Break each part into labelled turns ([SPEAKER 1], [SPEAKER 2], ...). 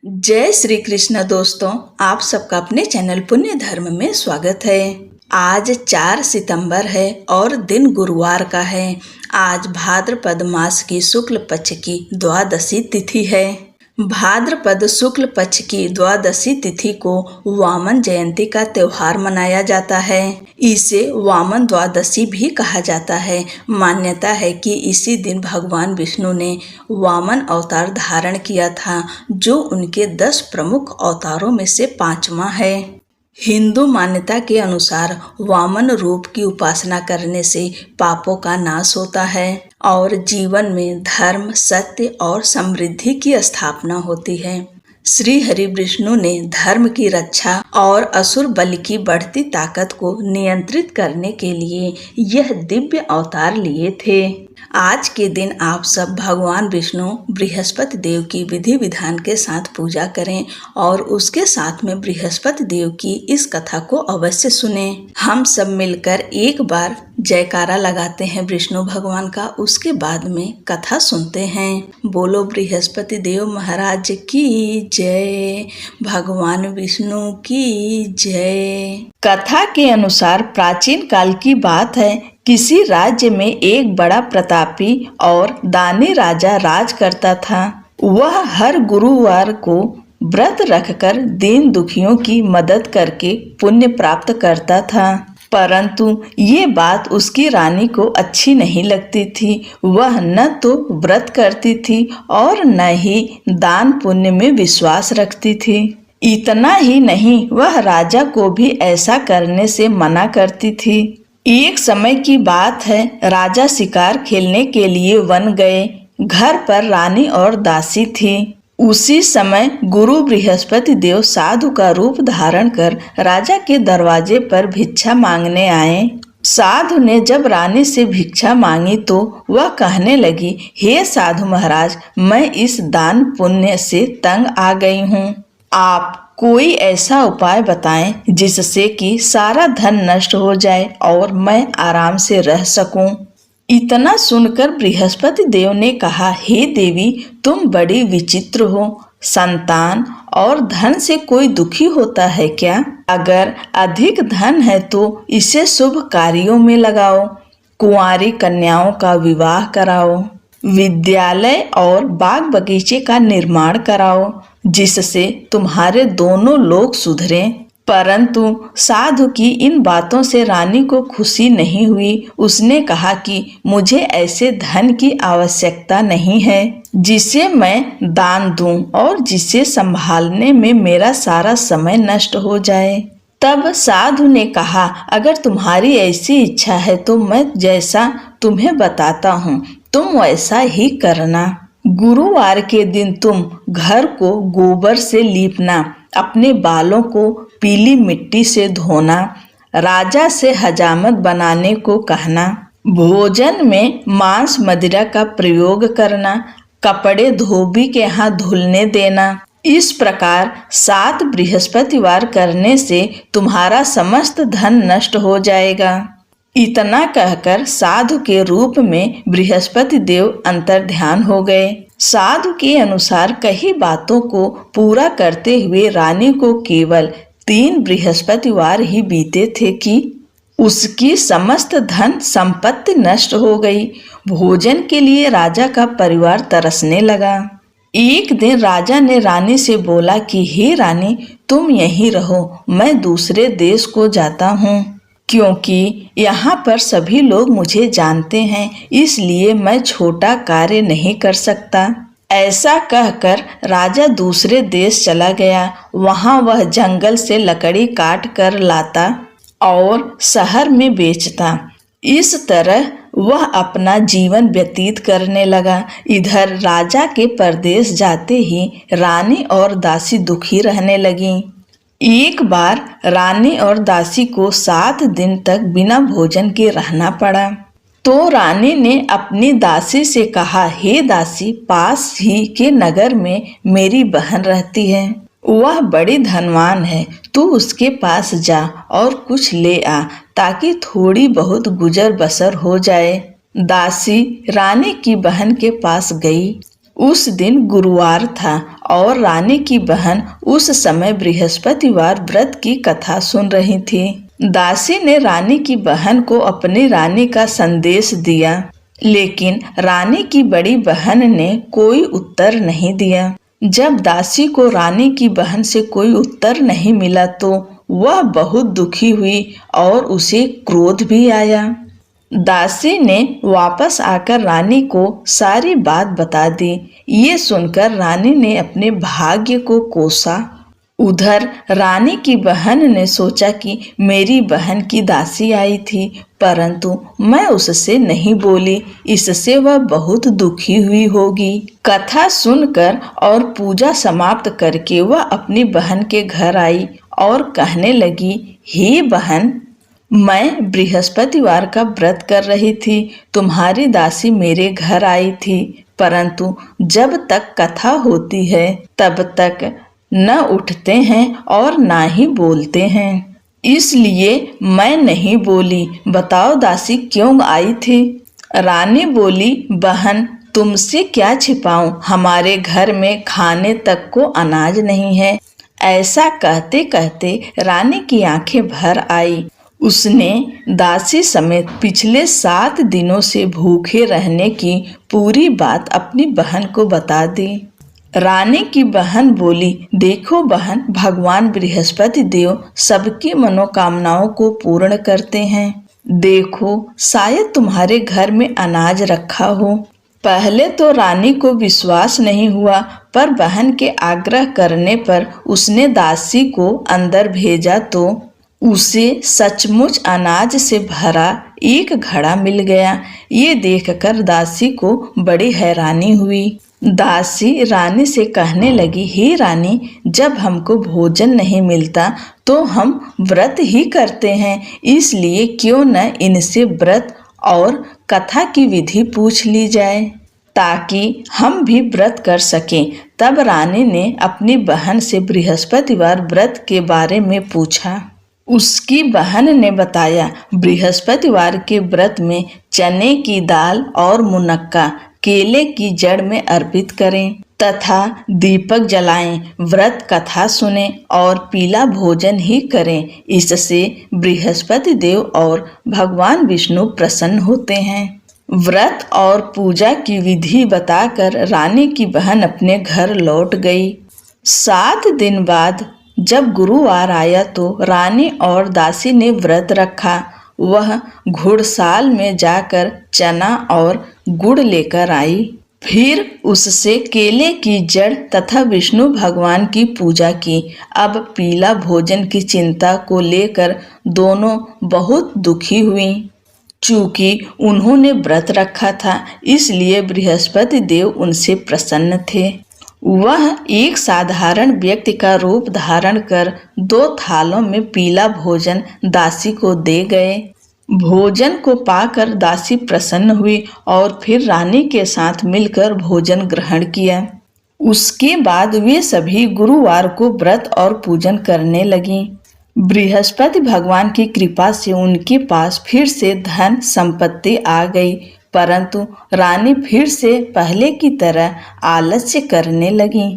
[SPEAKER 1] जय श्री कृष्ण दोस्तों, आप सबका अपने चैनल पुण्य धर्म में स्वागत है। आज 4 सितंबर है और दिन गुरुवार का है। आज भाद्रपद मास की शुक्ल पक्ष की द्वादशी तिथि है। भाद्रपद शुक्ल पक्ष की द्वादशी तिथि को वामन जयंती का त्योहार मनाया जाता है। इसे वामन द्वादशी भी कहा जाता है। मान्यता है कि इसी दिन भगवान विष्णु ने वामन अवतार धारण किया था, जो उनके 10 प्रमुख अवतारों में से 5वां है। हिंदू मान्यता के अनुसार वामन रूप की उपासना करने से पापों का नाश होता है और जीवन में धर्म, सत्य और समृद्धि की स्थापना होती है। श्री हरि विष्णु ने धर्म की रक्षा और असुर बल की बढ़ती ताकत को नियंत्रित करने के लिए यह दिव्य अवतार लिए थे। आज के दिन आप सब भगवान विष्णु बृहस्पति देव की विधि विधान के साथ पूजा करें और उसके साथ में बृहस्पति देव की इस कथा को अवश्य सुने। हम सब मिलकर एक बार जयकारा लगाते हैं विष्णु भगवान का, उसके बाद में कथा सुनते हैं। बोलो बृहस्पति देव महाराज की जय, भगवान विष्णु की जय। कथा के अनुसार प्राचीन काल की बात है। किसी राज्य में एक बड़ा प्रतापी और दानी राजा राज करता था। वह हर गुरुवार को व्रत रखकर दीन दुखियों की मदद करके पुण्य प्राप्त करता था, परंतु ये बात उसकी रानी को अच्छी नहीं लगती थी। वह न तो व्रत करती थी और न ही दान पुण्य में विश्वास रखती थी। इतना ही नहीं, वह राजा को भी ऐसा करने से मना करती थी। एक समय की बात है, राजा शिकार खेलने के लिए वन गए। घर पर रानी और दासी थी। उसी समय गुरु बृहस्पति देव साधु का रूप धारण कर राजा के दरवाजे पर भिक्षा मांगने आए। साधु ने जब रानी से भिक्षा मांगी तो वह कहने लगी, हे साधु महाराज, मैं इस दान पुण्य से तंग आ गई हूँ। आप कोई ऐसा उपाय बताएं जिससे कि सारा धन नष्ट हो जाए और मैं आराम से रह सकूं। इतना सुनकर बृहस्पति देव ने कहा, हे देवी, तुम बड़ी विचित्र हो। संतान और धन से कोई दुखी होता है क्या? अगर अधिक धन है तो इसे शुभ कार्यों में लगाओ। कुंवारी कन्याओं का विवाह कराओ। विद्यालय और बाग बगीचे का निर्माण कराओ, जिससे तुम्हारे दोनों लोग सुधरें। परंतु साधु की इन बातों से रानी को खुशी नहीं हुई। उसने कहा कि मुझे ऐसे धन की आवश्यकता नहीं है जिसे मैं दान दूं और जिसे संभालने में मेरा सारा समय नष्ट हो जाए। तब साधु ने कहा, अगर तुम्हारी ऐसी इच्छा है तो मैं जैसा तुम्हें बताता हूँ तुम वैसा ही करना। गुरुवार के दिन तुम घर को गोबर से लीपना, अपने बालों को पीली मिट्टी से धोना, राजा से हजामत बनाने को कहना, भोजन में मांस मदिरा का प्रयोग करना, कपड़े धोबी के यहाँ धुलने देना। इस प्रकार 7 बृहस्पतिवार करने से तुम्हारा समस्त धन नष्ट हो जाएगा। इतना कहकर साधु के रूप में बृहस्पति देव अंतर्ध्यान हो गए। साधु के अनुसार कई बातों को पूरा करते हुए रानी को केवल 3 बृहस्पतिवार ही बीते थे कि उसकी समस्त धन संपत्ति नष्ट हो गई। भोजन के लिए राजा का परिवार तरसने लगा। एक दिन राजा ने रानी से बोला कि हे रानी, तुम यहीं रहो, मैं दूसरे देश को जाता हूँ, क्योंकि यहाँ पर सभी लोग मुझे जानते हैं, इसलिए मैं छोटा कार्य नहीं कर सकता। ऐसा कहकर राजा दूसरे देश चला गया। वहाँ वह जंगल से लकड़ी काट कर लाता और शहर में बेचता। इस तरह वह अपना जीवन व्यतीत करने लगा। इधर राजा के परदेश जाते ही रानी और दासी दुखी रहने लगीं। एक बार रानी और दासी को 7 दिन तक बिना भोजन के रहना पड़ा। तो रानी ने अपनी दासी से कहा, हे दासी, पास ही के नगर में मेरी बहन रहती है। वह बड़ी धनवान है, तू उसके पास जा और कुछ ले आ, ताकि थोड़ी बहुत गुजर बसर हो जाए। दासी रानी की बहन के पास गई। उस दिन गुरुवार था और रानी की बहन उस समय बृहस्पतिवार व्रत की कथा सुन रही थी। दासी ने रानी की बहन को अपनी रानी का संदेश दिया, लेकिन रानी की बड़ी बहन ने कोई उत्तर नहीं दिया। जब दासी को रानी की बहन से कोई उत्तर नहीं मिला तो वह बहुत दुखी हुई और उसे क्रोध भी आया। दासी ने वापस आकर रानी को सारी बात बता दी। ये सुनकर रानी ने अपने भाग्य को कोसा। उधर रानी की बहन ने सोचा कि मेरी बहन की दासी आई थी, परंतु मैं उससे नहीं बोली, इससे वह बहुत दुखी हुई होगी। कथा सुनकर और पूजा समाप्त करके वह अपनी बहन के घर आई और कहने लगी, हे बहन, मैं बृहस्पतिवार का व्रत कर रही थी। तुम्हारी दासी मेरे घर आई थी, परंतु जब तक कथा होती है तब तक न उठते हैं और ना ही बोलते हैं, इसलिए मैं नहीं बोली। बताओ दासी क्यों आई थी? रानी बोली, बहन, तुमसे क्या छिपाऊं, हमारे घर में खाने तक को अनाज नहीं है। ऐसा कहते कहते रानी की आंखें भर आई। उसने दासी समेत पिछले 7 दिनों से भूखे रहने की पूरी बात अपनी बहन को बता दी। रानी की बहन बोली, देखो बहन, भगवान बृहस्पति देव सबकी मनोकामनाओं को पूर्ण करते हैं। देखो, शायद तुम्हारे घर में अनाज रखा हो। पहले तो रानी को विश्वास नहीं हुआ, पर बहन के आग्रह करने पर उसने दासी को अंदर भेजा तो उसे सचमुच अनाज से भरा एक घड़ा मिल गया। ये देखकर दासी को बड़ी हैरानी हुई। दासी रानी से कहने लगी, हे रानी, जब हमको भोजन नहीं मिलता तो हम व्रत ही करते हैं, इसलिए क्यों न इनसे व्रत और कथा की विधि पूछ ली जाए ताकि हम भी व्रत कर सकें। तब रानी ने अपनी बहन से बृहस्पतिवार व्रत के बारे में पूछा। उसकी बहन ने बताया, बृहस्पतिवार के व्रत में चने की दाल और मुनक्का केले की जड़ में अर्पित करें तथा दीपक जलाएं, व्रत कथा सुने और पीला भोजन ही करें। इससे बृहस्पति देव और भगवान विष्णु प्रसन्न होते हैं। व्रत और पूजा की विधि बताकर रानी की बहन अपने घर लौट गई। 7 दिन बाद जब गुरुवार आया तो रानी और दासी ने व्रत रखा। वह घुड़साल में जाकर चना और गुड़ लेकर आई। फिर उससे केले की जड़ तथा विष्णु भगवान की पूजा की। अब पीला भोजन की चिंता को लेकर दोनों बहुत दुखी हुई। चूंकि उन्होंने व्रत रखा था, इसलिए बृहस्पति देव उनसे प्रसन्न थे। वह एक साधारण व्यक्ति का रूप धारण कर 2 थालों में पीला भोजन दासी को दे गए। भोजन को पाकर दासी प्रसन्न हुई और फिर रानी के साथ मिलकर भोजन ग्रहण किया। उसके बाद वे सभी गुरुवार को व्रत और पूजन करने लगी। बृहस्पति भगवान की कृपा से उनके पास फिर से धन संपत्ति आ गई, परंतु रानी फिर से पहले की तरह आलस्य करने लगी।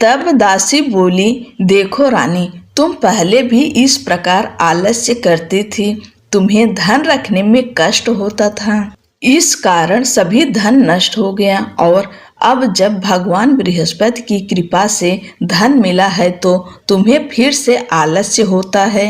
[SPEAKER 1] तब दासी बोली, देखो रानी, तुम पहले भी इस प्रकार आलस्य करती थी। तुम्हें धन रखने में कष्ट होता था, इस कारण सभी धन नष्ट हो गया, और अब जब भगवान बृहस्पति की कृपा से धन मिला है तो तुम्हें फिर से आलस्य होता है।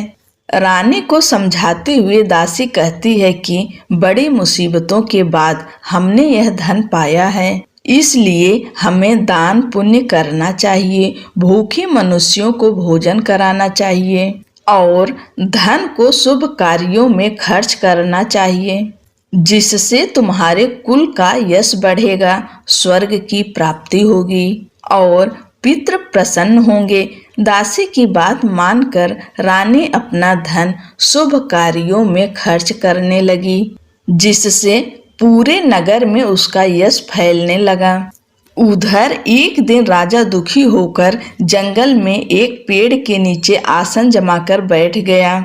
[SPEAKER 1] रानी को समझाते हुए दासी कहती है कि बड़ी मुसीबतों के बाद हमने यह धन पाया है, इसलिए हमें दान पुण्य करना चाहिए, भूखे मनुष्यों को भोजन कराना चाहिए और धन को शुभ कार्यों में खर्च करना चाहिए, जिससे तुम्हारे कुल का यश बढ़ेगा, स्वर्ग की प्राप्ति होगी और पितृ प्रसन्न होंगे। दासी की बात मानकर रानी अपना धन शुभ कार्यों में खर्च करने लगी, जिससे पूरे नगर में उसका यश फैलने लगा। उधर एक दिन राजा दुखी होकर जंगल में एक पेड़ के नीचे आसन जमाकर बैठ गया।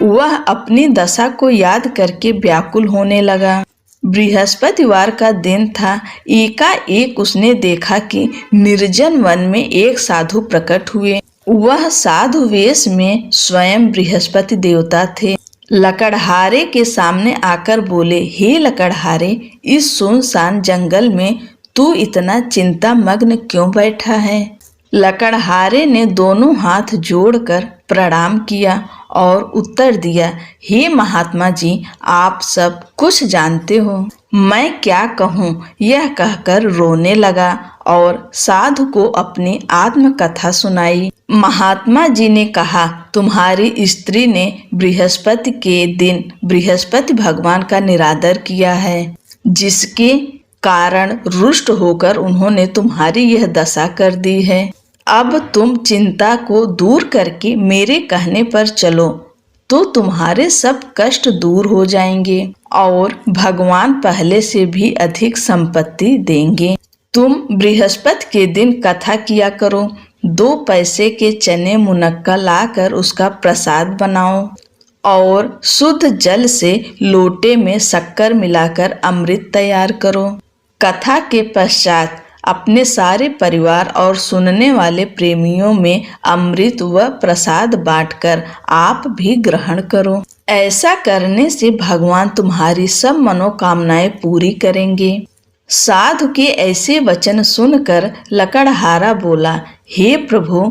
[SPEAKER 1] वह अपनी दशा को याद करके व्याकुल होने लगा। बृहस्पतिवार का दिन था। एकाएक उसने देखा कि निर्जन वन में एक साधु प्रकट हुए। वह साधु वेश में स्वयं बृहस्पति देवता थे। लकड़हारे के सामने आकर बोले, हे लकड़हारे, इस सुनसान जंगल में तू इतना चिंता मग्न क्यों बैठा है? लकड़हारे ने दोनों हाथ जोड़कर प्रणाम किया और उत्तर दिया, हे महात्मा जी, आप सब कुछ जानते हो, मैं क्या कहूँ। यह कहकर रोने लगा और साधु को अपनी आत्मकथा सुनाई। महात्मा जी ने कहा, तुम्हारी स्त्री ने बृहस्पति के दिन बृहस्पति भगवान का निरादर किया है, जिसके कारण रुष्ट होकर उन्होंने तुम्हारी यह दशा कर दी है। अब तुम चिंता को दूर करके मेरे कहने पर चलो तो तुम्हारे सब कष्ट दूर हो जाएंगे और भगवान पहले से भी अधिक संपत्ति देंगे। तुम बृहस्पति के दिन कथा किया करो। 2 पैसे के चने मुनक्का लाकर उसका प्रसाद बनाओ और शुद्ध जल से लोटे में शक्कर मिलाकर अमृत तैयार करो। कथा के पश्चात अपने सारे परिवार और सुनने वाले प्रेमियों में अमृत व प्रसाद बांटकर आप भी ग्रहण करो। ऐसा करने से भगवान तुम्हारी सब मनोकामनाएं पूरी करेंगे। साधु के ऐसे वचन सुनकर लकड़हारा बोला, हे प्रभु,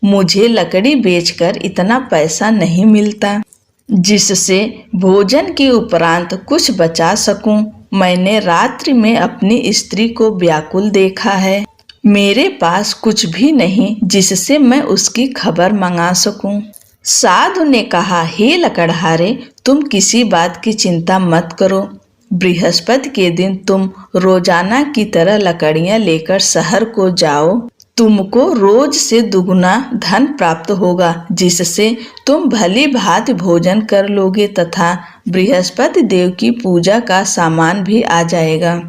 [SPEAKER 1] मुझे लकड़ी बेचकर इतना पैसा नहीं मिलता जिससे भोजन के उपरांत कुछ बचा सकूं। मैंने रात्रि में अपनी स्त्री को व्याकुल देखा है। मेरे पास कुछ भी नहीं जिससे मैं उसकी खबर मंगा सकूं। साधु ने कहा, हे लकड़हारे, तुम किसी बात की चिंता मत करो। बृहस्पति के दिन तुम रोजाना की तरह लकड़ियां लेकर शहर को जाओ। तुमको रोज से दुगुना धन प्राप्त होगा, जिससे तुम भली भांति भोजन कर लोगे तथा बृहस्पति देव की पूजा का सामान भी आ जाएगा।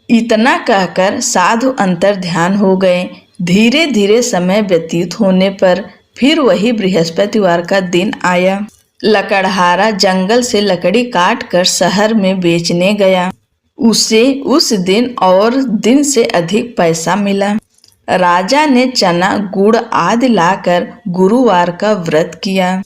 [SPEAKER 1] इतना कहकर साधु अंतर ध्यान हो गए। धीरे धीरे समय व्यतीत होने पर फिर वही बृहस्पतिवार का दिन आया। लकड़हारा जंगल से लकड़ी काट कर शहर में बेचने गया। उसे उस दिन और दिन से अधिक पैसा मिला। राजा ने चना, गुड़ आदि लाकर गुरुवार का व्रत किया।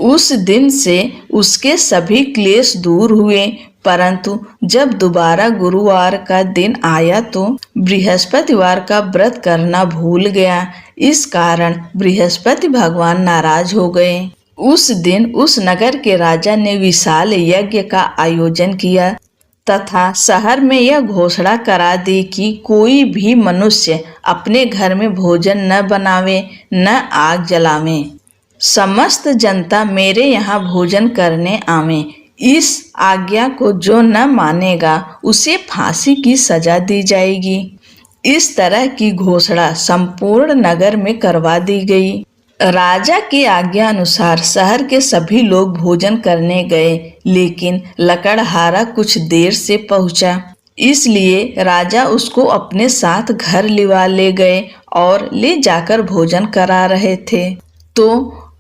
[SPEAKER 1] उस दिन से उसके सभी क्लेश दूर हुए, परंतु जब दोबारा गुरुवार का दिन आया तो बृहस्पतिवार का व्रत करना भूल गया। इस कारण बृहस्पति भगवान नाराज हो गए। उस दिन उस नगर के राजा ने विशाल यज्ञ का आयोजन किया तथा शहर में यह घोषणा करा दी कि कोई भी मनुष्य अपने घर में भोजन न बनावे न आग जलावे। समस्त जनता मेरे यहाँ भोजन करने आवे। इस आज्ञा को जो न मानेगा उसे फांसी की सजा दी जाएगी। इस तरह की घोषणा संपूर्ण नगर में करवा दी गई। राजा की आज्ञा अनुसार शहर के सभी लोग भोजन करने गए, लेकिन लकड़हारा कुछ देर से पहुंचा। इसलिए राजा उसको अपने साथ घर लिवा ले गए और ले जाकर भोजन करा रहे थे तो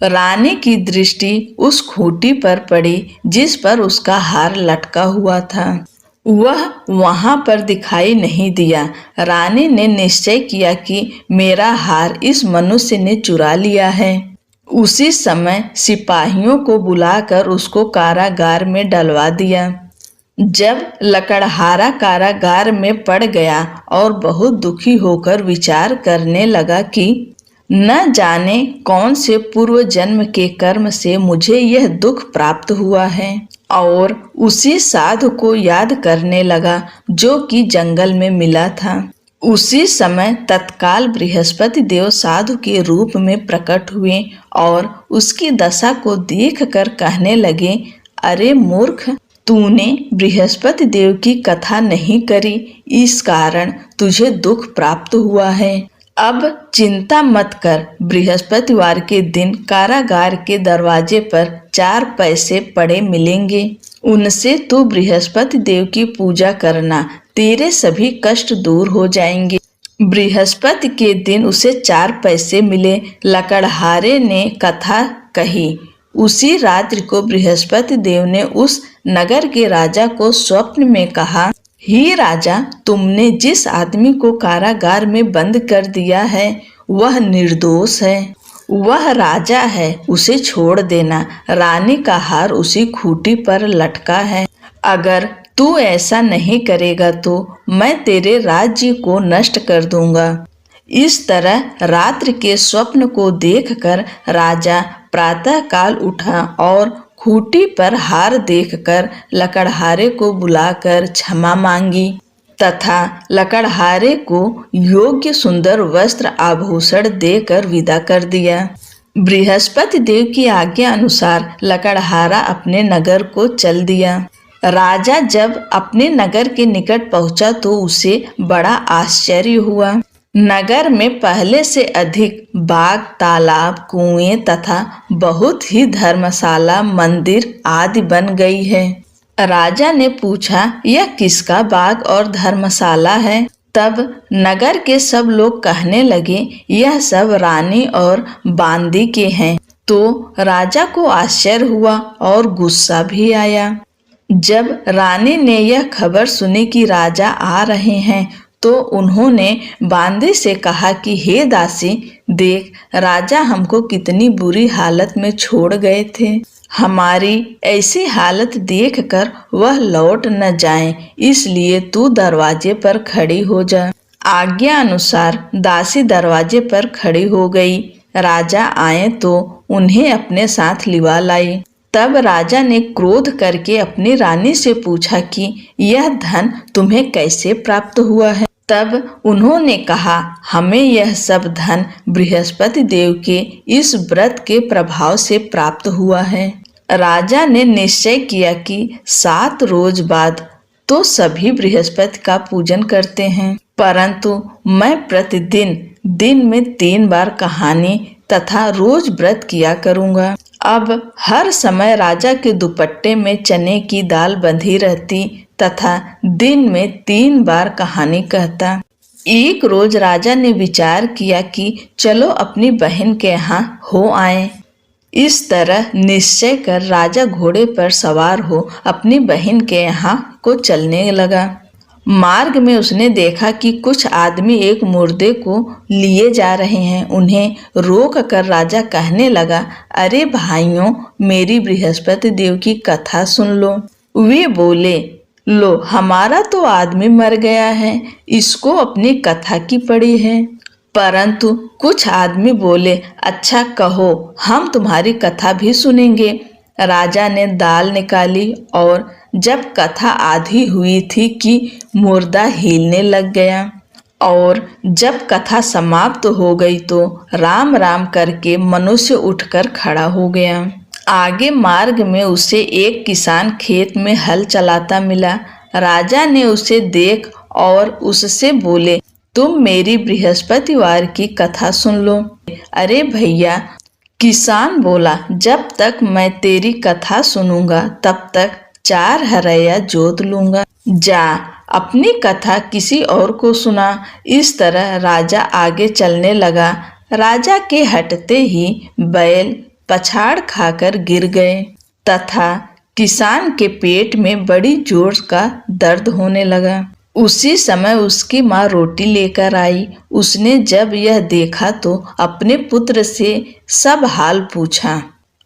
[SPEAKER 1] रानी की दृष्टि उस खूंटी पर पड़ी जिस पर उसका हार लटका हुआ था। वह वहां पर दिखाई नहीं दिया। रानी ने निश्चय किया कि मेरा हार इस मनुष्य ने चुरा लिया है। उसी समय सिपाहियों को बुलाकर उसको कारागार में डलवा दिया। जब लकड़हारा कारागार में पड़ गया और बहुत दुखी होकर विचार करने लगा कि न जाने कौन से पूर्व जन्म के कर्म से मुझे यह दुख प्राप्त हुआ है, और उसी साधु को याद करने लगा जो कि जंगल में मिला था। उसी समय तत्काल बृहस्पति देव साधु के रूप में प्रकट हुए और उसकी दशा को देखकर कहने लगे, अरे मूर्ख, तूने बृहस्पति देव की कथा नहीं करी, इस कारण तुझे दुख प्राप्त हुआ है। अब चिंता मत कर। बृहस्पतिवार के दिन कारागार के दरवाजे पर 4 पैसे पड़े मिलेंगे। उनसे तू बृहस्पति देव की पूजा करना, तेरे सभी कष्ट दूर हो जाएंगे। बृहस्पति के दिन उसे 4 पैसे मिले। लकड़हारे ने कथा कही। उसी रात्रि को बृहस्पति देव ने उस नगर के राजा को स्वप्न में कहा, हे राजा, तुमने जिस आदमी को कारागार में बंद कर दिया है वह निर्दोष है, वह राजा है, उसे छोड़ देना। रानी का हार उसी खूंटी पर लटका है। अगर तू ऐसा नहीं करेगा तो मैं तेरे राज्य को नष्ट कर दूंगा। इस तरह रात्रि के स्वप्न को देखकर राजा प्रातःकाल उठा और खूंटी पर हार देखकर लकड़हारे को बुलाकर क्षमा मांगी तथा लकड़हारे को योग्य सुंदर वस्त्र आभूषण देकर विदा कर दिया। बृहस्पति देव की आज्ञा अनुसार लकड़हारा अपने नगर को चल दिया। राजा जब अपने नगर के निकट पहुंचा तो उसे बड़ा आश्चर्य हुआ। नगर में पहले से अधिक बाग, तालाब, कुएं तथा बहुत ही धर्मशाला, मंदिर आदि बन गई है। राजा ने पूछा, यह किसका बाग और धर्मशाला है? तब नगर के सब लोग कहने लगे, यह सब रानी और बांदी के हैं। तो राजा को आश्चर्य हुआ और गुस्सा भी आया। जब रानी ने यह खबर सुनी कि राजा आ रहे हैं तो उन्होंने बांदी से कहा कि हे दासी, देख, राजा हमको कितनी बुरी हालत में छोड़ गए थे। हमारी ऐसी हालत देखकर वह लौट न जाएं, इसलिए तू दरवाजे पर खड़ी हो जा। आज्ञा अनुसार दासी दरवाजे पर खड़ी हो गई। राजा आए तो उन्हें अपने साथ लिवा लाई। तब राजा ने क्रोध करके अपनी रानी से पूछा कि यह धन तुम्हें कैसे प्राप्त हुआ है? तब उन्होंने कहा, हमें यह सब धन बृहस्पति देव के इस व्रत के प्रभाव से प्राप्त हुआ है। राजा ने निश्चय किया कि 7 रोज बाद तो सभी बृहस्पति का पूजन करते हैं, परंतु मैं प्रतिदिन दिन में 3 बार कहानी तथा रोज व्रत किया करूंगा। अब हर समय राजा के दुपट्टे में चने की दाल बंधी रहती तथा दिन में 3 बार कहानी कहता। एक रोज राजा ने विचार किया कि चलो अपनी बहन के यहाँ हो आए। इस तरह निश्चय कर राजा घोड़े पर सवार हो अपनी बहन के यहाँ को चलने लगा। मार्ग में उसने देखा कि कुछ आदमी एक मुर्दे को लिए जा रहे हैं। उन्हें रोक कर राजा कहने लगा, अरे भाइयों, मेरी बृहस्पति देव की कथा सुन लो। वे बोले, लो, हमारा तो आदमी मर गया है, इसको अपनी कथा की पड़ी है। परंतु कुछ आदमी बोले, अच्छा कहो, हम तुम्हारी कथा भी सुनेंगे। राजा ने दाल निकाली और जब कथा आधी हुई थी कि मुर्दा हिलने लग गया और जब कथा समाप्त हो गई तो राम राम करके मनुष्य उठकर खड़ा हो गया। आगे मार्ग में उसे एक किसान खेत में हल चलाता मिला। राजा ने उसे देख और उससे बोले, तुम मेरी बृहस्पतिवार की कथा सुन लो। अरे भैया, किसान बोला, जब तक मैं तेरी कथा सुनूंगा तब तक 4 हरैया जोत लूंगा। जा, अपनी कथा किसी और को सुना। इस तरह राजा आगे चलने लगा। राजा के हटते ही बैल पछाड़ खाकर गिर गए तथा किसान के पेट में बड़ी जोर का दर्द होने लगा। उसी समय उसकी माँ रोटी लेकर आई। उसने जब यह देखा तो अपने पुत्र से सब हाल पूछा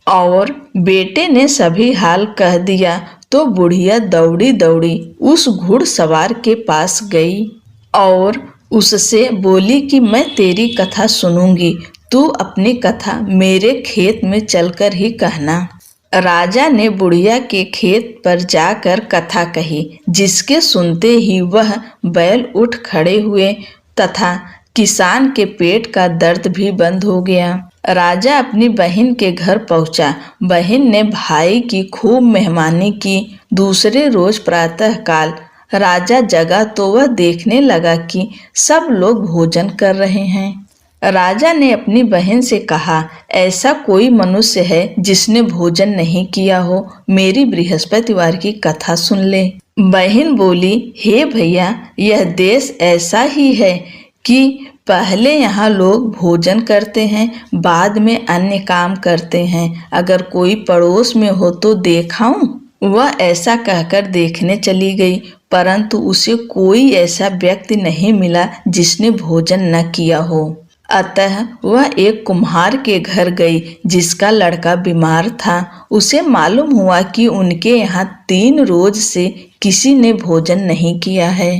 [SPEAKER 1] और बेटे ने सभी हाल कह दिया। तो बुढ़िया दौड़ी दौड़ी उस घुड़सवार के पास गई और उससे बोली कि मैं तेरी कथा सुनूंगी, तू अपनी कथा मेरे खेत में चलकर ही कहना। राजा ने बुढ़िया के खेत पर जाकर कथा कही, जिसके सुनते ही वह बैल उठ खड़े हुए तथा किसान के पेट का दर्द भी बंद हो गया। राजा अपनी बहन के घर पहुंचा। बहन ने भाई की खूब मेहमानी की। दूसरे रोज प्रातःकाल राजा जगा तो वह देखने लगा कि सब लोग भोजन कर रहे हैं। राजा ने अपनी बहन से कहा, ऐसा कोई मनुष्य है जिसने भोजन नहीं किया हो, मेरी बृहस्पतिवार की कथा सुन ले। बहन बोली, हे भैया, यह देश ऐसा ही है कि पहले यहाँ लोग भोजन करते हैं, बाद में अन्य काम करते हैं। अगर कोई पड़ोस में हो तो देखाऊं। वह ऐसा कहकर देखने चली गई, परंतु उसे कोई ऐसा व्यक्ति नहीं मिला जिसने भोजन न किया हो। अतः वह एक कुम्हार के घर गई जिसका लड़का बीमार था। उसे मालूम हुआ कि उनके यहाँ 3 रोज से किसी ने भोजन नहीं किया है।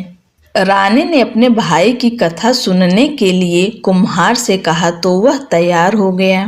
[SPEAKER 1] रानी ने अपने भाई की कथा सुनने के लिए कुम्हार से कहा तो वह तैयार हो गया।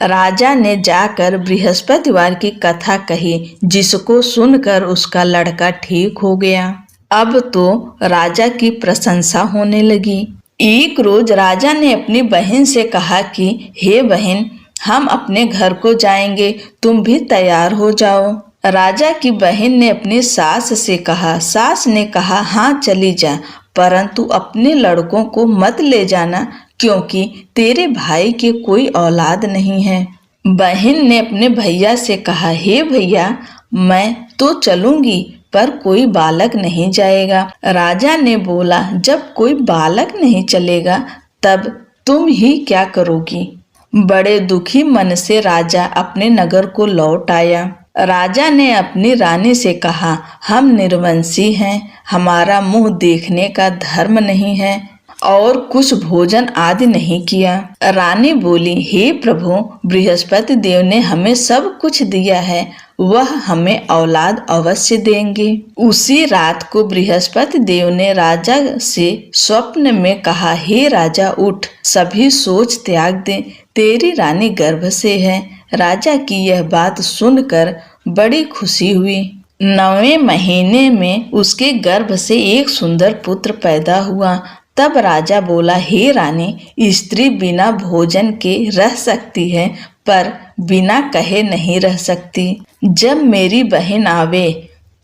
[SPEAKER 1] राजा ने जाकर बृहस्पतिवार की कथा कही, जिसको सुनकर उसका लड़का ठीक हो गया। अब तो राजा की प्रशंसा होने लगी। एक रोज राजा ने अपनी बहन से कहा कि हे बहन, हम अपने घर को जाएंगे, तुम भी तैयार हो जाओ। राजा की बहन ने अपनी सास से कहा। सास ने कहा, हाँ चली जा, परंतु अपने लड़कों को मत ले जाना, क्योंकि तेरे भाई के कोई औलाद नहीं है। बहन ने अपने भैया से कहा, हे भैया, मैं तो चलूंगी, पर कोई बालक नहीं जाएगा। राजा ने बोला, जब कोई बालक नहीं चलेगा तब तुम ही क्या करोगी। बड़े दुखी मन से राजा अपने नगर को लौट आया। राजा ने अपनी रानी से कहा, हम निर्वंशी हैं, हमारा मुंह देखने का धर्म नहीं है और कुछ भोजन आदि नहीं किया। रानी बोली, हे प्रभु, बृहस्पति देव ने हमें सब कुछ दिया है, वह हमें औलाद अवश्य देंगे। उसी रात को बृहस्पति देव ने राजा से स्वप्न में कहा, हे राजा उठ, सभी सोच त्याग दे, तेरी रानी गर्भ से है। राजा की यह बात सुनकर बड़ी खुशी हुई। 9वें महीने में उसके गर्भ से एक सुंदर पुत्र पैदा हुआ। तब राजा बोला, हे रानी, स्त्री बिना भोजन के रह सकती है, पर बिना कहे नहीं रह सकती। जब मेरी बहन आवे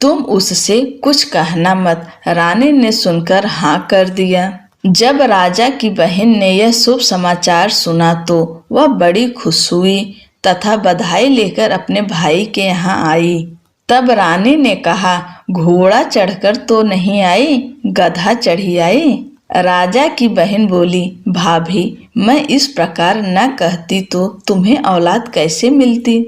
[SPEAKER 1] तुम उससे कुछ कहना मत। रानी ने सुनकर हाँ कर दिया। जब राजा की बहन ने यह शुभ समाचार सुना तो वह बड़ी खुश हुई तथा बधाई लेकर अपने भाई के यहाँ आई। तब रानी ने कहा, घोड़ा चढ़कर तो नहीं आई, गधा चढ़ी आई। राजा की बहन बोली, भाभी, मैं इस प्रकार न कहती तो तुम्हें औलाद कैसे मिलती।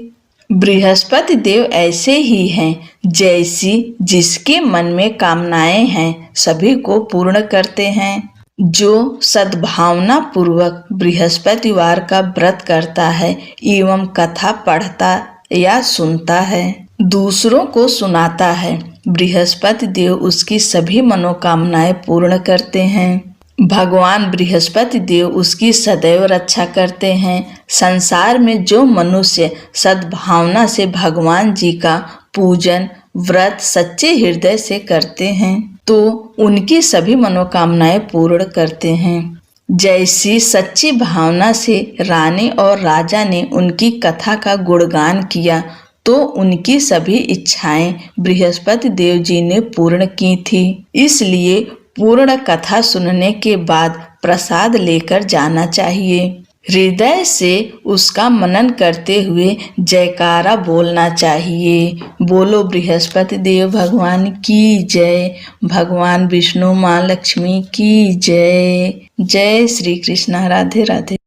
[SPEAKER 1] बृहस्पति देव ऐसे ही हैं, जैसी जिसके मन में कामनाएं हैं सभी को पूर्ण करते हैं। जो सद्भावना पूर्वक बृहस्पतिवार का व्रत करता है एवं कथा पढ़ता या सुनता है, दूसरों को सुनाता है, बृहस्पति देव उसकी सभी मनोकामनाएं पूर्ण करते हैं। भगवान बृहस्पति देव उसकी सदैव रक्षा करते हैं। संसार में जो मनुष्य सद्भावना से भगवान जी का पूजन व्रत सच्चे हृदय से करते हैं तो उनकी सभी मनोकामनाएं पूर्ण करते हैं। जैसी सच्ची भावना से रानी और राजा ने उनकी कथा का गुणगान किया तो उनकी सभी इच्छाएं बृहस्पति देव जी ने पूर्ण की थी। इसलिए पूर्ण कथा सुनने के बाद प्रसाद लेकर जाना चाहिए। हृदय से उसका मनन करते हुए जयकारा बोलना चाहिए। बोलो बृहस्पति देव भगवान की जय, भगवान विष्णु माँ लक्ष्मी की जय। जय श्री कृष्ण। राधे राधे।